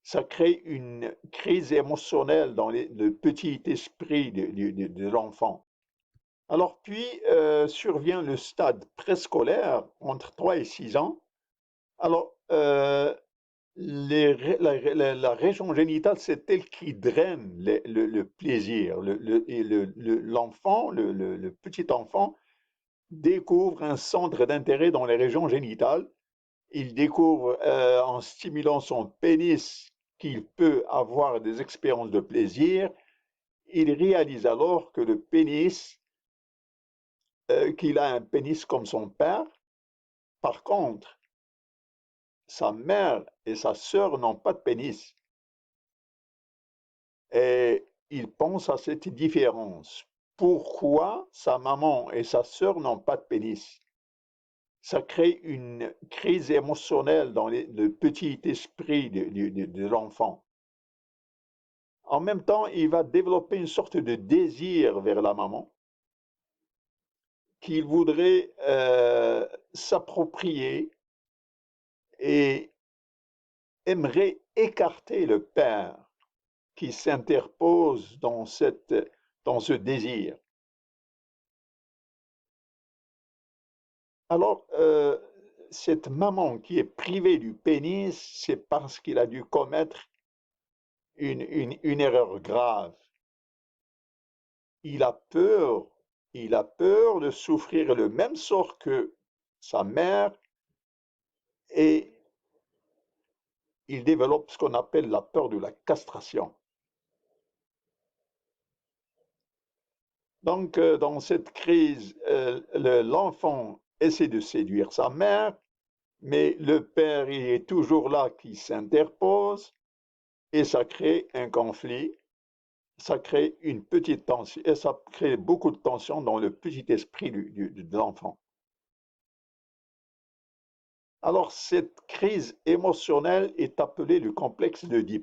Ça crée une crise émotionnelle dans le petit esprit de l'enfant. Alors puis survient le stade préscolaire entre 3 et 6 ans. Alors, la région génitale, c'est elle qui draine le plaisir. L'enfant, le petit enfant, découvre un centre d'intérêt dans les régions génitales. Il découvre en stimulant son pénis qu'il peut avoir des expériences de plaisir. Il réalise alors que le pénis, qu'il a un pénis comme son père. Par contre, sa mère et sa sœur n'ont pas de pénis. Et il pense à cette différence. Pourquoi sa maman et sa sœur n'ont pas de pénis? Ça crée une crise émotionnelle dans le petit esprit de l'enfant. En même temps, il va développer une sorte de désir vers la maman qu'il voudrait s'approprier et aimerait écarter le père qui s'interpose dans ce désir. Alors, cette maman qui est privée du pénis, c'est parce qu'il a dû commettre une erreur grave. Il a peur, il a peur de souffrir le même sort que sa mère et il développe ce qu'on appelle la peur de la castration. Donc, dans cette crise, l'enfant essaie de séduire sa mère, mais le père il est toujours là qui s'interpose et ça crée un conflit, ça crée une petite tension et ça crée beaucoup de tension dans le petit esprit de l'enfant. Alors, cette crise émotionnelle est appelée le complexe d'Oedipe.